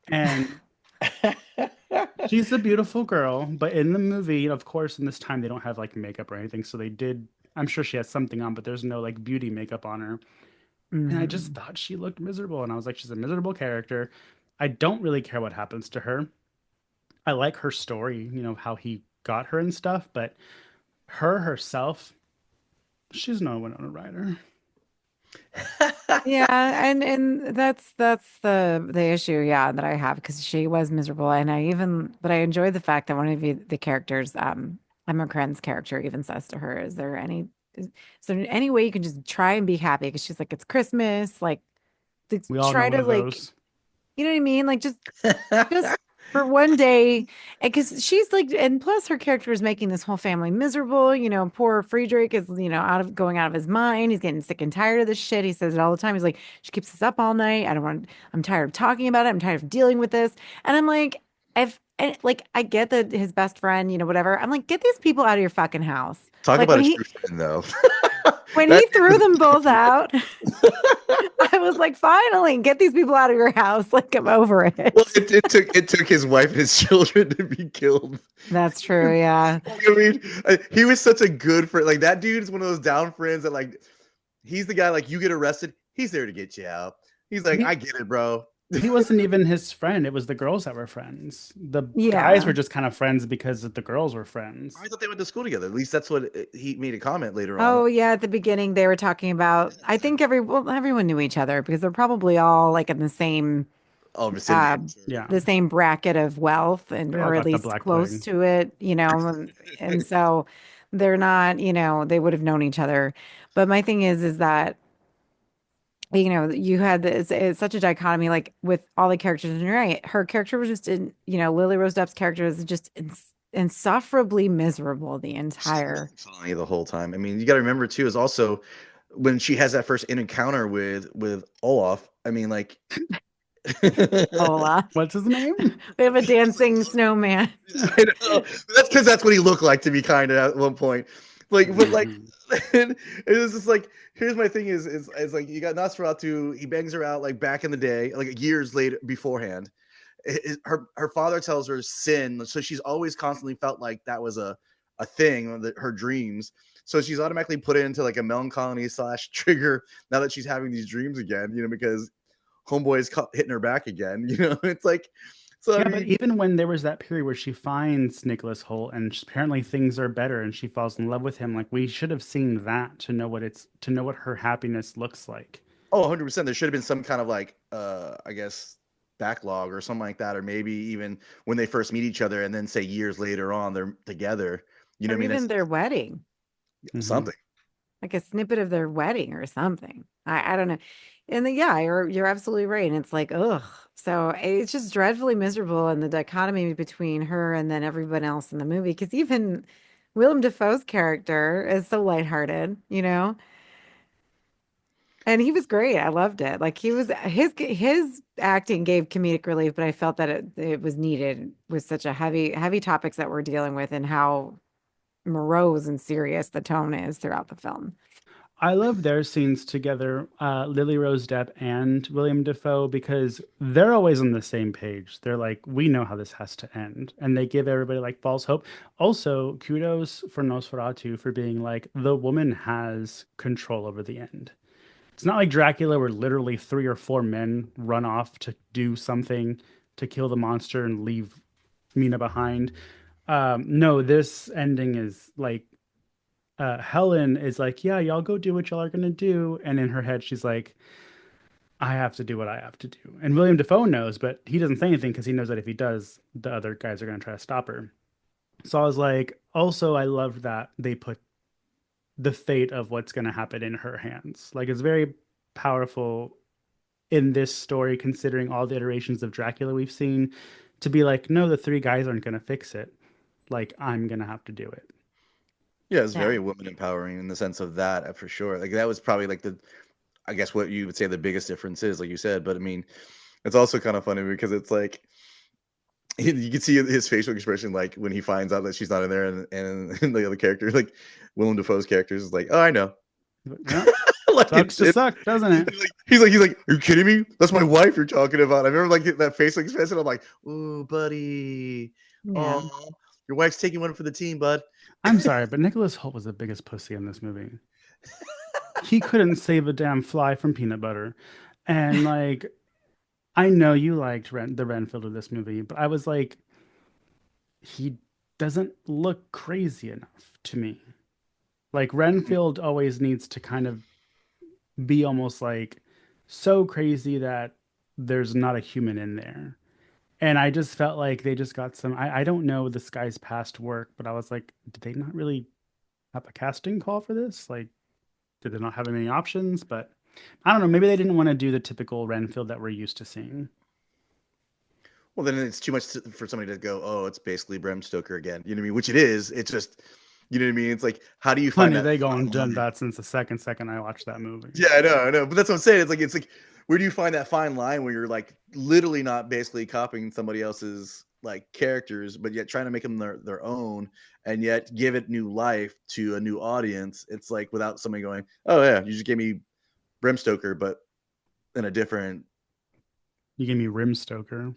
And she's a beautiful girl. But in the movie, of course, in this time, they don't have like makeup or anything. So they did, I'm sure she has something on, but there's no like beauty makeup on her. And I just Hmm. thought she looked miserable. And I was like, she's a miserable character. I don't really care what happens to her. I like her story, how he got her and stuff, but her herself, she's no Winona Ryder. Yeah, and that's the issue, yeah, that I have because she was miserable, and but I enjoyed the fact that one of the characters, Emma Cran's character, even says to her, is there any way you can just try and be happy? Because she's like, it's Christmas, like, We all know try one to of like, those. you know what I mean? Like just for one day. And because she's like, and plus her character is making this whole family miserable. Poor Friedrich is, going out of his mind. He's getting sick and tired of this shit. He says it all the time. He's like, she keeps us up all night. I'm tired of talking about it. I'm tired of dealing with this. And I'm like, like, I get that his best friend, whatever. I'm like, get these people out of your fucking house. Talk Like about a true friend, though. when That he dude threw was them down both for out, I was like, finally, get these people out of your house. Like, I'm over well, it. it took his wife and his children to be killed. That's true. Yeah. Like, I mean, he was such a good friend. Like that dude is one of those down friends that like he's the guy like you get arrested, he's there to get you out. He's like, He I get it, bro. he wasn't even his friend. It was the girls that were friends. The guys Yeah. were just kind of friends because the girls were I friends. thought they went to school together. At least that's what he made a comment later on. Oh, yeah. At the beginning, they were talking about, I think everyone knew each other because they're probably all like in Oh, uh, vicinity. Yeah. the same bracket of wealth They all or at got the least Black close Plague. to it, and so they're not, they would have known each other. But my thing is that, you had it's such a dichotomy, like with all the characters, and you're right. Her character was just Lily Rose Depp's character was just insufferably miserable the She's entire. melancholy the whole time. I mean, you got to remember too is also when she has that first encounter with Olaf. I mean, like Olaf. What's his name? We have a dancing snowman. I know. That's because that's what he looked like to be kind of at one point. Like, but like, it was just like, here's my thing is like you got Nosferatu. He bangs her out like back in the day, like years later beforehand. Her father tells her sin, so she's always constantly felt like that was a thing that her dreams. So she's automatically put it into like a melancholy slash trigger now that she's having these dreams again. Because homeboy is hitting her back again. It's like so. I Yeah, but mean, even when there was that period where she finds Nicholas Holt and apparently things are better and she falls in love with him, like we should have seen that to know what her happiness looks like. oh, 100%. There should have been some kind of like, I guess, backlog or something like that, or maybe even when they first meet each other, and then say years later on they're together. You know Or what I mean? even It's their wedding, Hmm. something. like a snippet of their wedding or something. I don't know. And then, yeah, you're absolutely right. And it's like, ugh. So it's just dreadfully miserable in the dichotomy between her and then everyone else in the movie. Because even Willem Dafoe's character is so lighthearted. And he was great. I loved it. Like his acting gave comedic relief, but I felt that it was needed with such a heavy topics that we're dealing with and how morose and serious the tone is throughout the film. I love their scenes together, Lily Rose Depp and William Dafoe, because they're always on the same page. They're like, we know how this has to end. And they give everybody like false hope. Also, kudos for Nosferatu for being like, the woman has control over the end. It's not like Dracula, where literally three or four men run off to do something to kill the monster and leave Mina behind. No, this ending is like Helen is like, yeah, y'all go do what y'all are gonna do, and in her head she's like, I have to do what I have to do. And William Defoe knows, but he doesn't say anything because he knows that if he does, the other guys are gonna try to stop her. So I was like, also, I loved that they put the fate of what's gonna happen in her hands. Like it's very powerful in this story, considering all the iterations of Dracula we've seen, to be like, no, the three guys aren't gonna fix it. Like I'm gonna have to do it. Yeah, it's Yeah. very woman empowering in the sense of that, for sure. Like that was probably like the, I guess what you would say the biggest difference is, like you said. But I mean, it's also kind of funny because it's like you can see his facial expression, like when he finds out that she's not in there, and the other character, like Willem Dafoe's characters, is like, "Oh, I know." Yeah, Like sucks to suck, doesn't it? he's like, "Are you kidding me? That's my wife you're talking about." I remember like that facial expression. I'm like, "Ooh, buddy, Yeah. oh, your wife's taking one for the team, bud." I'm sorry, but Nicholas Holt was the biggest pussy in this movie. He couldn't save a damn fly from peanut butter. And like, I know you liked the Renfield of this movie, but I was like, he doesn't look crazy enough to me. Like Renfield always needs to kind of be almost like so crazy that there's not a human in there. And I just felt like they just got some. I don't know this guy's past work, but I was like, did they not really have a casting call for this? Like, did they not have any options? But I don't know. Maybe they didn't want to do the typical Renfield that we're used to seeing. Well, then it's too much for somebody to go, "Oh, it's basically Bram Stoker again." You know what I mean? Which it is. It's just, you know what I mean? It's like, how do you find Honey, that they gone fine done line? that since the second I watched that movie. Yeah, I know. But that's what I'm saying. It's like, where do you find that fine line where you're like literally not basically copying somebody else's like characters, but yet trying to make them their own, and yet give it new life to a new audience? It's like without somebody going, "Oh yeah, you just gave me Bram Stoker, but in a different." You gave me Rim Stoker.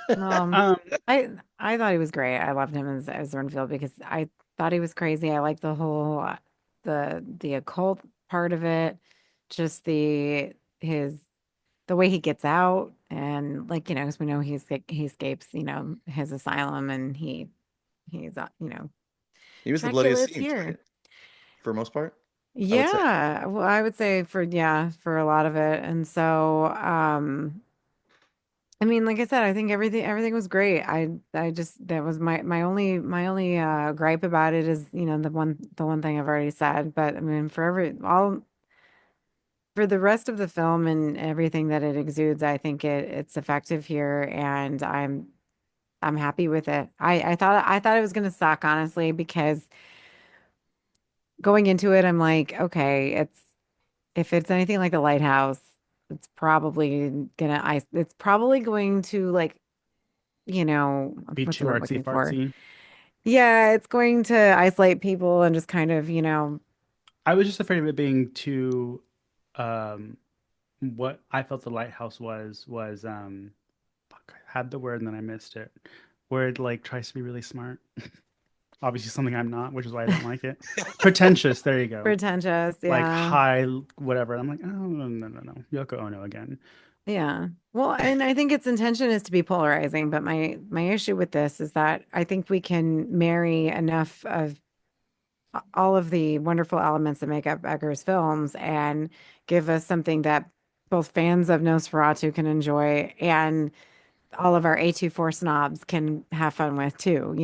Um, Um, I thought he was great. I loved him as Renfield because I thought he was crazy. I liked the whole the occult part of it, just his the way he gets out and like because we know he escapes his asylum and he's He was the bloodiest Dracula's scenes, here. right? For most part, I would say. Yeah, well, I would say for a lot of it. And so I mean, like I said, I think everything was great. I just that was my only gripe about it is, the one thing I've already said. But I mean, for the rest of the film and everything that it exudes, I think it's effective here, and I'm happy with it. I thought it was gonna suck, honestly, because going into it, I'm like, okay, if it's anything like the Lighthouse, it's probably going to like, be what's the too word I'm artsy looking for? fartsy. Yeah, it's going to isolate people and just kind of, I was just afraid of it being too. Um, what I felt the Lighthouse was fuck, I had the word and then I missed it. Where it like tries to be really smart. Obviously something I'm not, which is why I didn't like it. Pretentious, there you go. pretentious. Like Yeah. high whatever. I'm like, oh no. Yoko Ono again. Yeah. Well, and I think its intention is to be polarizing, but my issue with this is that I think we can marry enough of all of the wonderful elements that make up Eggers films and give us something that both fans of Nosferatu can enjoy and all of our A24 snobs can have fun with too.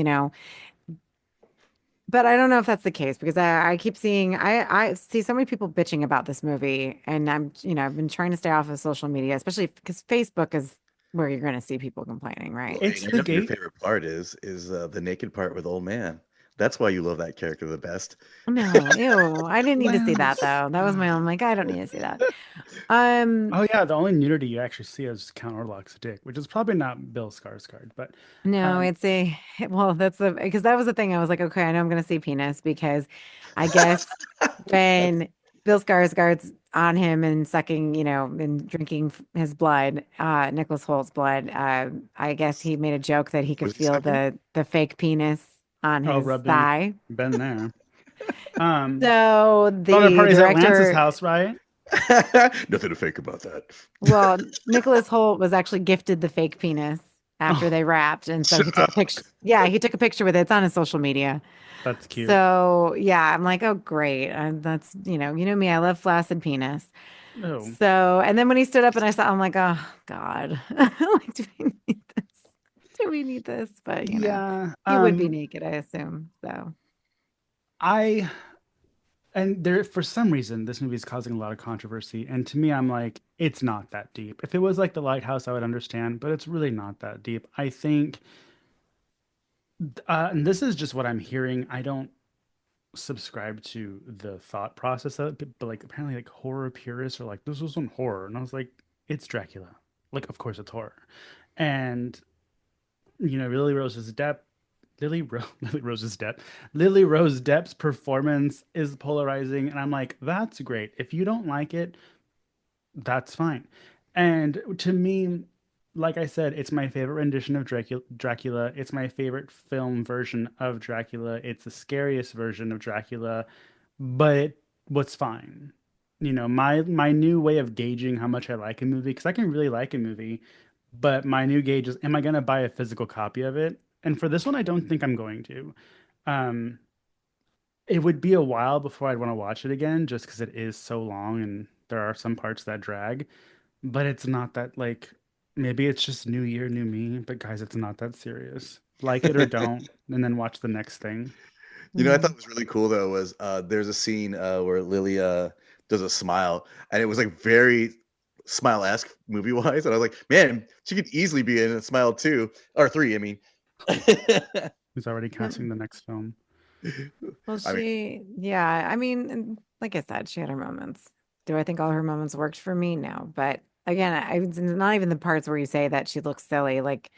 But I don't know if that's the case because I keep seeing I see so many people bitching about this movie, and I've been trying to stay off of social media, especially because Facebook is where you're going to see people complaining, Well, right? hey, It's I the know your gate. favorite part is the naked part with old man. That's why you love that character the best. No, ew, I didn't need to see that Lance. though. That was my own, like, I don't need to see that. Um, Oh yeah, the only nudity you actually see is Count Orlok's dick, which is probably not Bill Skarsgård, but no, um, it's well, that's because that was the thing. I was like, okay, I know I'm going to see penis because I guess when Bill Skarsgård's on him and sucking, and drinking his blood, Nicholas Holt's blood, I guess he made a joke that he could Was he feel sucking? the fake penis on oh, his rubbed in, thigh. been there. Um, So Summer the parties at Lance's director, house, right? Nothing to fake about that. Well, Nicholas Holt was actually gifted the fake penis after Oh, they wrapped, and so he took a picture. Yeah, he took a picture with it. It's on his social media. that's cute. So yeah, I'm like, oh great, that's you know me, I love flaccid penis. No. So, and then when he stood up and I saw, I'm like, oh God, like, do we need this? Do we need this? But Yeah. he would be naked, I assume. So, I and there for some reason this movie is causing a lot of controversy, and to me I'm like it's not that deep. If it was like The Lighthouse I would understand, but it's really not that deep. I think and this is just what I'm hearing. I don't subscribe to the thought process of it, but like apparently like horror purists are like this wasn't horror, and I was like it's Dracula. Like of course it's horror. And Lily Rose's Depp Lily Rose's Depp. Lily Rose Depp's performance is polarizing, and I'm like, that's great. If you don't like it, that's fine. And to me, like I said, it's my favorite rendition of Dracula. It's my favorite film version of Dracula. It's the scariest version of Dracula, but it was fine. My new way of gauging how much I like a movie, because I can really like a movie, but my new gauge is, am I going to buy a physical copy of it? And for this one, I don't think I'm going to. Um, it would be a while before I'd want to watch it again, just because it is so long and there are some parts that drag. But it's not that like maybe it's just new year, new me. But guys, it's not that serious. Like it or don't, and then watch the next thing. I thought mm. was really cool though was there's a scene where Lily does a smile, and it was like very Smile-esque movie wise, and I was like, man, she could easily be in a Smile 2 or 3. I mean, Who's already Yeah. casting the next film? Well, I mean, yeah, I mean, like I said, she had her moments. Do I think all her moments worked for me? No. But again, it's not even the parts where you say that she looks silly. Like,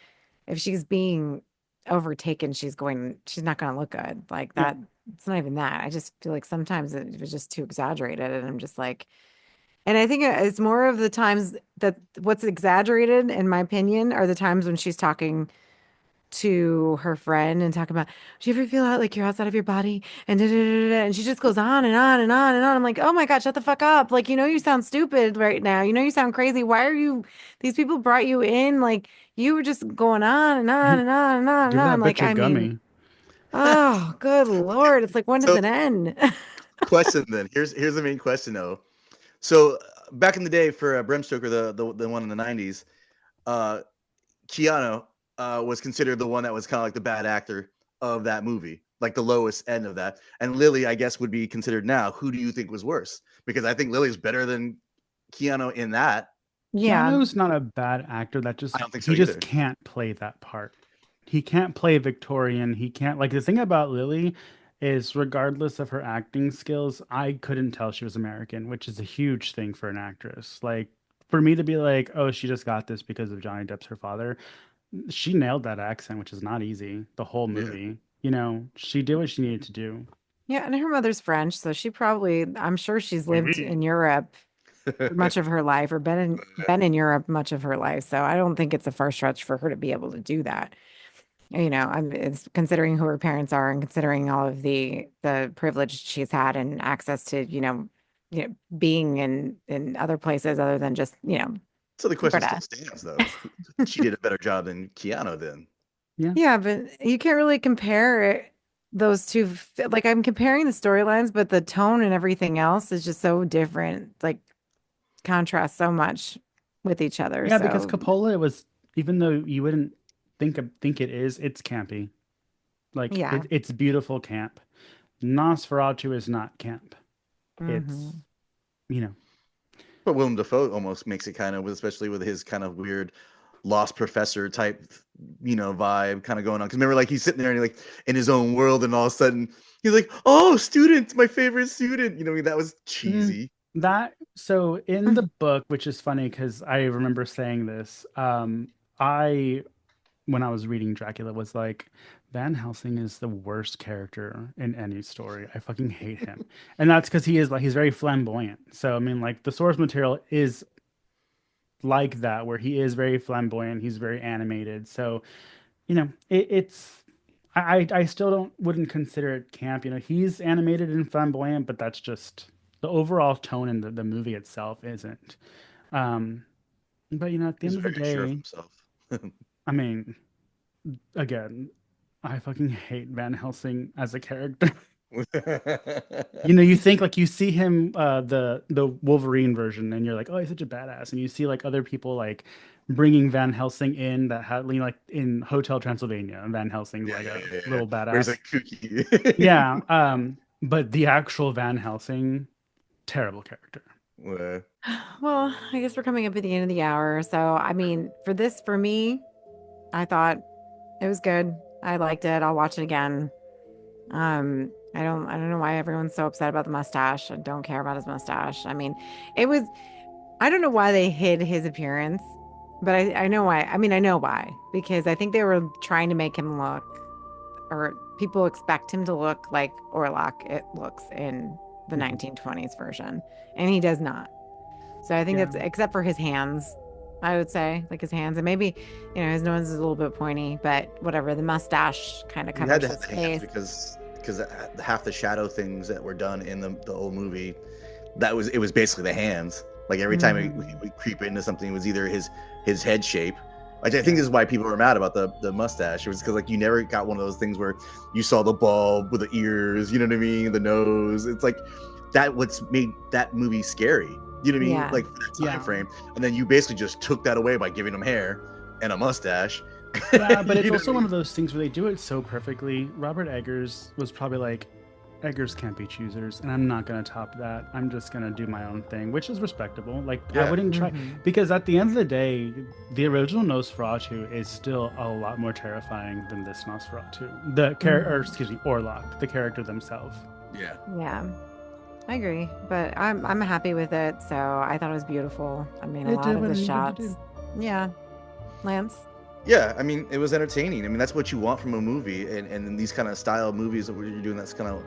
if she's being overtaken, she's not going to look good. Like Yeah, that, it's not even that. I just feel like sometimes it was just too exaggerated. And I'm just like, and I think it's more of the times that what's exaggerated, in my opinion, are the times when she's talking to her friend and talking about, do you ever feel out like you're outside of your body? And da, da, da, da, and she just goes on and on and on and on. I'm like, oh my God, shut the fuck up. Like, you sound stupid right now. You sound crazy. Why are you, these people brought you in? Like, you were just going on and on and on and on and give on. that Like, bitch a I mean, gummy. oh, good Lord. It's like, when does so it end? question then. Here's the main question though. So back in the day for Bram Stoker, the one in the '90s, uh, Keanu was considered the one that was kind of like the bad actor of that movie, like the lowest end of that. And Lily, I guess, would be considered now. Who do you think was worse? Because I think Lily's better than Keanu in that. Yeah. Keanu's not a bad actor. I don't think so He just either. can't play that part. He can't play Victorian. He can't like the thing about Lily is regardless of her acting skills, I couldn't tell she was American, which is a huge thing for an actress. Like for me to be like, oh, she just got this because of Johnny Depp's her father. She nailed that accent, which is not easy. The whole Yeah. movie. She did what she needed to do. Yeah. And her mother's French. So I'm sure she's lived Oui, in Europe oui. much of her life or been in Europe much of her life. So I don't think it's a far stretch for her to be able to do that. It's considering who her parents are and considering all of the privilege she's had and access to, being in other places other than just, So the question still Florida. stands, though. She did a better job than Keanu then. Yeah. Yeah, but you can't really those two. Like I'm comparing the storylines, but the tone and everything else is just so different. Like contrast so much with each other. Yeah, because So Coppola was even though you wouldn't think it is, it's campy. Like yeah. it's beautiful camp. Nosferatu is not camp. It's Hmm. you know But Willem Dafoe almost makes it kind of, especially with his kind of weird lost professor type, vibe kind of going on. Because remember, like he's sitting there and like in his own world, and all of a sudden he's like, "Oh, student, my favorite student." That was Mm, cheesy. that so in the book, which is funny because I remember saying this. I when I was reading Dracula was like, Van Helsing is the worst character in any story. I fucking hate him, and that's because he's very flamboyant. So I mean, like the source material is like that, where he is very flamboyant. He's very animated. So it's I still don't wouldn't consider it camp. He's animated and flamboyant, but that's just The overall tone in the movie itself isn't. Um, but at the He's end of the very sure of day, himself. I mean, again, I fucking hate Van Helsing as a character. You think like you see him the Wolverine version and you're like, oh, he's such a badass, and you see like other people like bringing Van Helsing in that had like in Hotel Transylvania, and Van Helsing's Yeah, like yeah, a yeah, yeah. little Where he's badass. like kooky. Yeah, but the actual Van Helsing, terrible character. Well, Well, I guess we're coming up at the end of the hour. So, I mean, for me, I thought it was good. I liked it. I'll watch it again. I don't know why everyone's so upset about the mustache. I don't care about his mustache. I mean, it was, I don't know why they hid his appearance, but I know why. I mean, I know why, because I think they were trying to make him look, or people expect him to look like Orlok it looks in the Mhm. 1920s version, and he does not. So I think Yeah, that's, except for his hands, I would say, like his hands, and maybe, his nose is a little bit pointy, but whatever. The mustache kind of you had covers to have his the hands face. because half the shadow things that were done in the old movie, it was basically the hands. Like every time Mhm. we creep into something, it was either his head shape. Like I think yeah, this is why people were mad about the mustache. It was because like you never got one of those things where you saw the bulb with the ears. You know what I mean? The nose. It's like that. What's made that movie scary. You know what I mean? Yeah. Like for that time yeah. frame, and then you basically just took that away by giving him hair and a mustache. Yeah, but it's You know what also I one mean? of those things where they do it so perfectly. Robert Eggers was probably like, Eggers can't be choosers, and I'm not gonna top that. I'm just gonna do my own thing, which is respectable. Like I Yeah. wouldn't try, Hmm. because at the end of the day, the original Nosferatu is still a lot more terrifying than this Nosferatu. The character, or Hmm. excuse me, Orlok, the character themselves. Yeah. Yeah, I agree, but I'm happy with it. So I thought it was beautiful. I mean, a It lot did of what the it needed to do. shots. Yeah, Lance. Yeah, I mean, it was entertaining. I mean, that's what you want from a movie, and in these kind of style movies that you're doing, that's kind of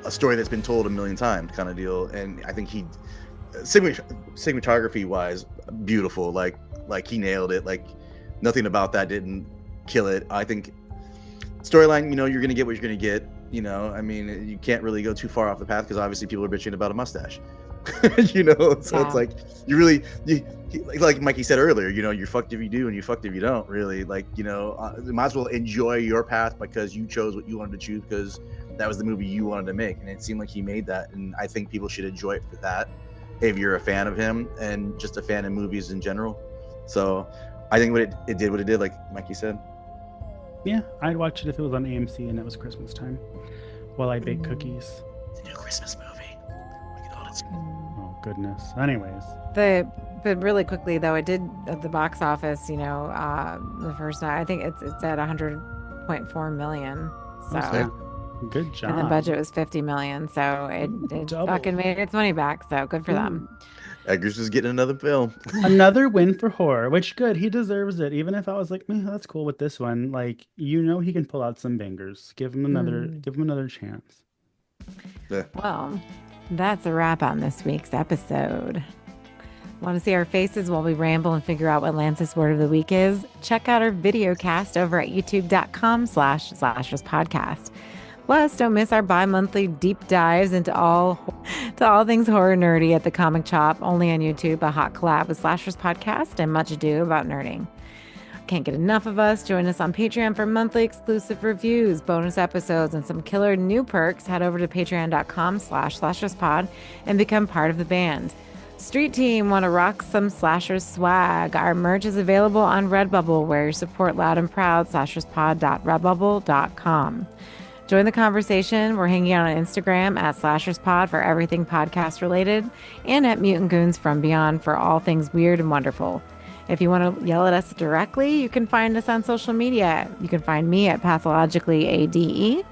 a story that's been told a million times, kind of deal. And I think cinematography wise, beautiful. Like he nailed it. Like nothing about that didn't kill it. I think storyline, you're gonna get what you're gonna get. I mean, you can't really go too far off the path because obviously people are bitching about a mustache. So it's Yeah. like like Mikey said earlier, you're fucked if you do and you're fucked if you don't. Really, like you might as well enjoy your path because you chose what you wanted to choose because that was the movie you wanted to make, and it seemed like he made that, and I think people should enjoy it for that if you're a fan of him and just a fan of movies in general. So I think it did what it did, like Mikey said. Yeah, I'd watch it if it was on AMC and it was Christmas time while I bake Mm. cookies. The new Christmas movie. We can all Mm. Oh goodness. Anyways, But really quickly though, it did at the box office. The first night, I think it's at 100.4 million. oh Hey, So, snap! Good and the job. budget was 50 million. So Ooh, it fucking double. made its money back. So good for them. Ooh. Eggers is getting another film. Another win for horror, which good, he deserves it. Even if I was like, that's cool with this one, like he can pull out some bangers. Mm. Give him another chance. Yeah. Well, that's a wrap on this week's episode. Want to see our faces while we ramble and figure out what Lance's word of the week is? Check out our video cast over at youtube.com/slashers podcast. Plus, don't miss our bi-monthly deep dives into all things horror nerdy at the Comic Chop, only on YouTube, a hot collab with Slashers Podcast and Much Ado About Nerding. Can't get enough of us? Join us on Patreon for monthly exclusive reviews, bonus episodes, and some killer new perks. Head over to patreon.com/slasherspod and become part of the band. Street Team, want to rock some Slashers swag? Our merch is available on Redbubble, where you support loud and proud, slasherspod.redbubble.com. Join the conversation. We're hanging out on Instagram at SlashersPod for everything podcast related, and at Mutant Goons from Beyond for all things weird and wonderful. If you want to yell at us directly, you can find us on social media. You can find me at PathologicallyADE,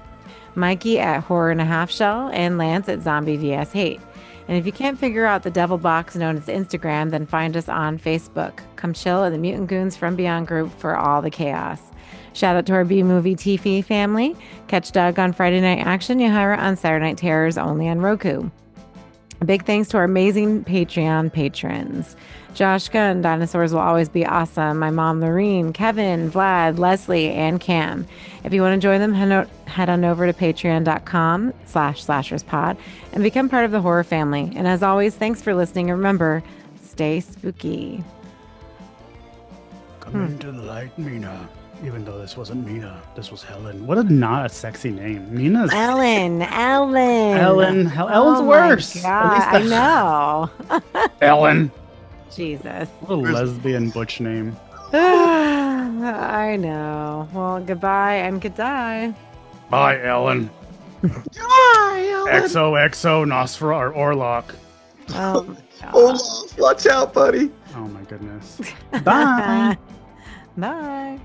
Mikey at Horror and a Half Shell, and Lance at Zombie vs Hate. And if you can't figure out the devil box known as Instagram, then find us on Facebook. Come chill at the Mutant Goons from Beyond group for all the chaos. Shout out to our B-Movie TV family. Catch Doug on Friday Night Action, Yahira on Saturday Night Terrors only on Roku. A big thanks to our amazing Patreon patrons. Josh Gunn, dinosaurs will always be awesome. My mom, Lorene, Kevin, Vlad, Leslie, and Cam. If you want to join them, head on over to patreon.com/slasherspod and become part of the horror family. And as always, thanks for listening. And remember, stay spooky. Come into the light, Mina. Even though this wasn't Mina, this was Helen. What a not a sexy name. Mina's Ellen. Ellen's Oh worse. My God, At least I know. Ellen. Jesus. What a lesbian butch name. I know. Well, goodbye and good die. Bye, Ellen. Bye, Ellen. XOXO Nosferatu or Orlok. Oh, my God. Olaf, watch out, buddy. Oh my goodness. Bye. Bye.